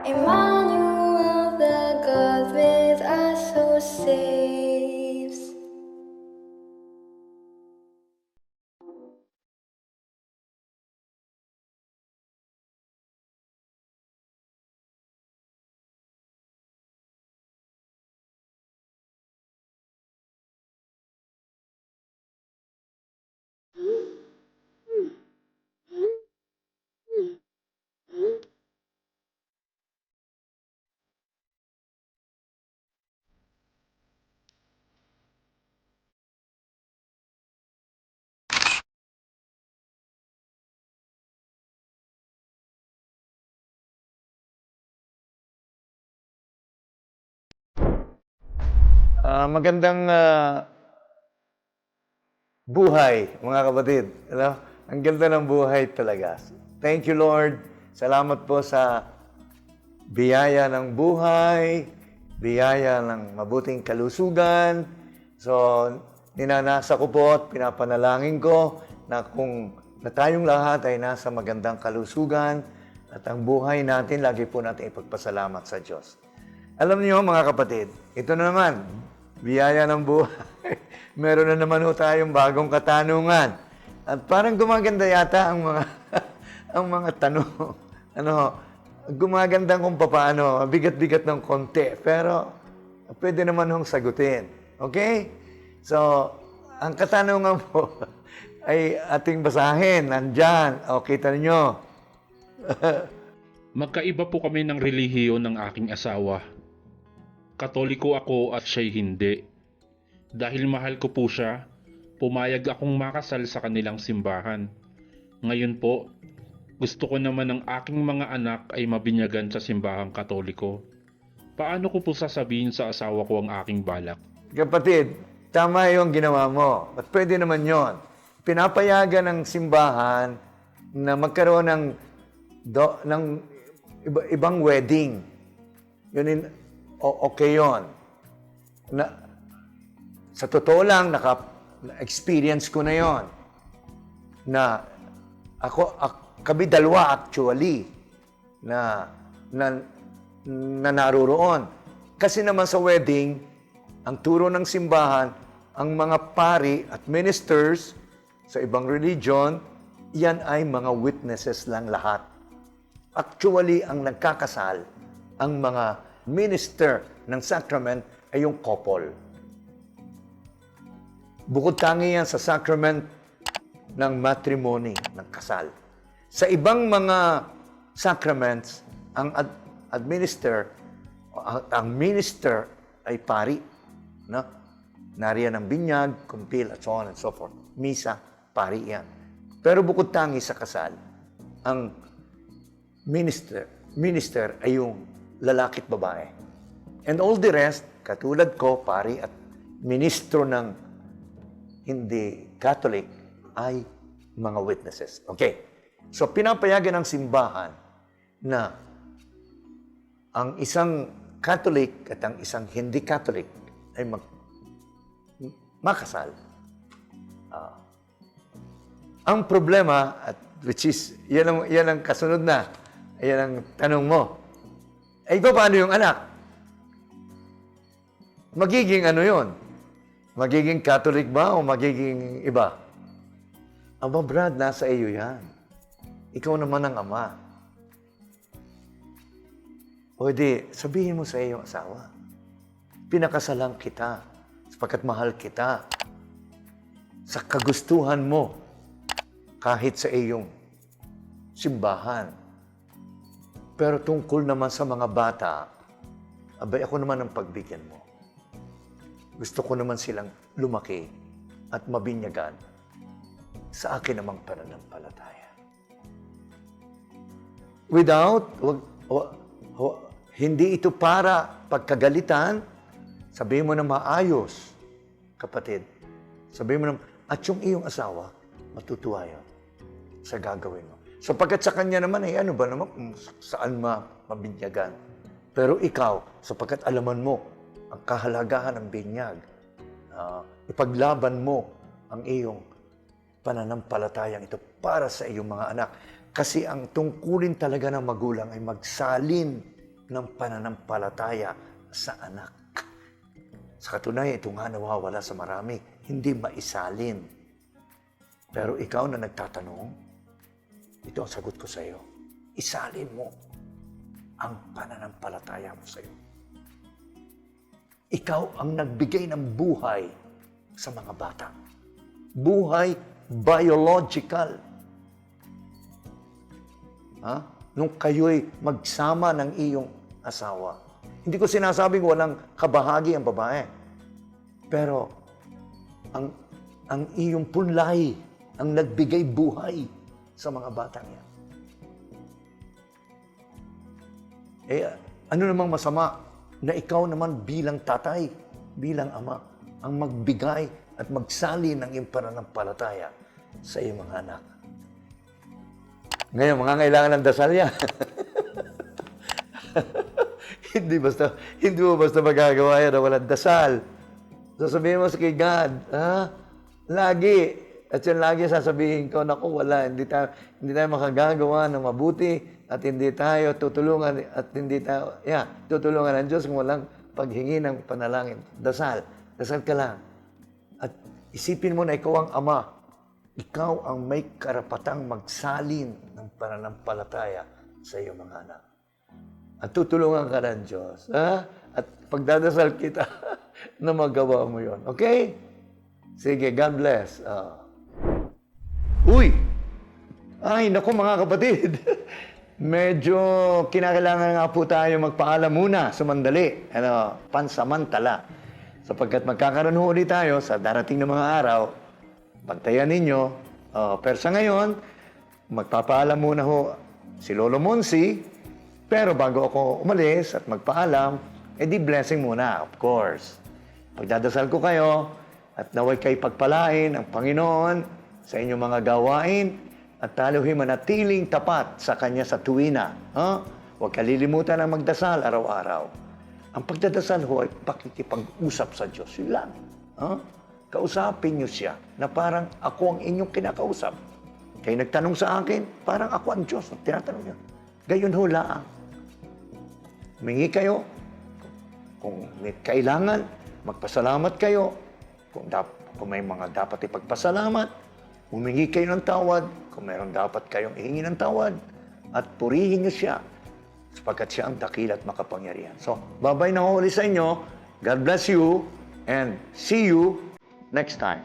Emmanuel, the God with us who saves. Magandang buhay, mga kapatid. Ano? Ang ganda ng buhay talaga. Thank you, Lord. Salamat po sa biyaya ng buhay, biyaya ng mabuting kalusugan. So, ninanasa ko po at pinapanalangin ko na kung na tayong lahat ay nasa magandang kalusugan at ang buhay natin, lagi po natin ipagpasalamat sa Diyos. Alam niyo mga kapatid, ito na naman, biyaya ng buhay. Meron na naman ho tayong bagong katanungan. At parang gumaganda yata ang mga ang mga tanong. Ano, gumaganda kung papaano, bigat-bigat ng konti, pero pwede naman hong sagutin. Okay? So, ang katanungan po ay ating basahin. Nandyan. O, kita niyo. Magkaiba po kami ng relihiyon ng aking asawa. Katoliko ako at siya'y hindi. Dahil mahal ko po siya, pumayag akong makasal sa kanilang simbahan. Ngayon po, gusto ko naman ng aking mga anak ay mabinyagan sa simbahang Katoliko. Paano ko po sasabihin sa asawa ko ang aking balak? Kapatid, tama yung ginawa mo. At pwede naman yon. Pinapayagan ng simbahan na magkaroon ng ibang wedding. Yun okay yon. Sa totoo lang, experience ko na yon. Na kami dalawa actually na naroon. Kasi naman sa wedding, ang turo ng simbahan, ang mga pari at ministers sa ibang religion, yan ay mga witnesses lang lahat. Actually, ang nagkakasal, ang mga minister ng sacrament ay yung couple. Bukod tangi yan sa sacrament ng matrimony, ng kasal. Sa ibang mga sacraments, ang minister ay pari. No? Nariyan ang binyag, kumpil, at so on and so forth. Misa, pari yan. Pero bukod tangi sa kasal, ang minister ay yung lalaki at babae. And all the rest, katulad ko, pari at ministro ng hindi Catholic, ay mga witnesses. Okay. So, pinapayagan ng simbahan na ang isang Catholic at ang isang hindi Catholic ay makasal. Ang problema, at which is, yan ang kasunod na, yan ang tanong mo, ay paano yung anak? Magiging ano yun? Magiging Catholic ba o magiging iba? Aba, Brad, nasa iyo yan. Ikaw naman ang ama. O di, sabihin mo sa iyong asawa, pinakasalan kita sapagkat mahal kita sa kagustuhan mo kahit sa iyong simbahan. Pero tungkol naman sa mga bata, abay ako naman ang pagbigyan mo. Gusto ko naman silang lumaki at mabinyagan sa akin namang pananampalataya. Hindi ito para pagkagalitan, sabihin mo na maayos, kapatid. Sabihin mo na, at yung iyong asawa, matutuwa yun sa gagawin mo. Sapagkat sa kanya naman, ano ba naman, saan mabinyagan. Pero ikaw, sapagkat alaman mo, ang kahalagahan ng binyag, ipaglaban mo ang iyong pananampalatayang ito para sa iyong mga anak. Kasi ang tungkulin talaga ng magulang ay magsalin ng pananampalataya sa anak. Sa katunayan, ito nga nawawala sa marami, hindi maisalin. Pero ikaw na nagtatanong, ito ang sagot ko sa iyo. Isalin mo ang pananampalataya mo sa iyo. Ikaw ang nagbigay ng buhay sa mga bata. Buhay biological. Nung kayo'y magsama ng iyong asawa. Hindi ko sinasabing walang kabahagi ang babae. Pero ang iyong punlay ang nagbigay buhay sa mga batang yan. Ano namang masama na ikaw naman bilang tatay, bilang ama, ang magbigay at magsali ng iyong pananampalataya sa iyong mga anak. Ngayon, mangangailangan ng dasal yan. Hindi mo basta magagawa yan na walang dasal. Sasabihin mo sa kay God, lagi. At yan lagi sasabihin ko, naku, wala. Hindi tayo makagagawa ng mabuti at hindi tayo tutulungan tutulungan ng Diyos kung walang paghingi ng panalangin. Dasal. Dasal ka lang. At isipin mo na ikaw ang ama. Ikaw ang may karapatang magsalin ng pananampalataya sa iyong mga anak. At tutulungan ka ng Diyos. At pagdadasal kita na magawa mo yon. Okay? Sige, God bless. Uy! Ay, naku mga kapatid. Medyo kinakailangan nga po tayo magpaalam muna sa mandali. Pansamantala. Sapagkat magkakaroon ulit tayo sa darating na mga araw. Bantayan ninyo. Pero sa ngayon, magpapaalam muna ho si Lolo Monsi. Pero bago ako umalis at magpaalam, di blessing muna, of course. Pagdadasal ko kayo at naway kay pagpalain ang Panginoon sa inyong mga gawain at taluhin manatiling tapat sa Kanya sa tuwina. Huwag kalilimutan ang magdasal araw-araw. Ang pagdadasal ho ay pakikipag-usap sa Diyos. Yun lang. Kausapin niyo siya na parang ako ang inyong kinakausap. Kayo nagtanong sa akin, parang ako ang Diyos. Tinatanong niyo. Gayon ho laang. Humingi kayo. Kung may kailangan, magpasalamat kayo. Kung may mga dapat ipagpasalamat, humingi kayo ng tawad. Kung mayroon dapat kayong ihingi ng tawad. At purihin niyo siya sapagkat siya ang dakila at makapangyarihan. So, babay na ho ulit sa inyo. God bless you and see you next time.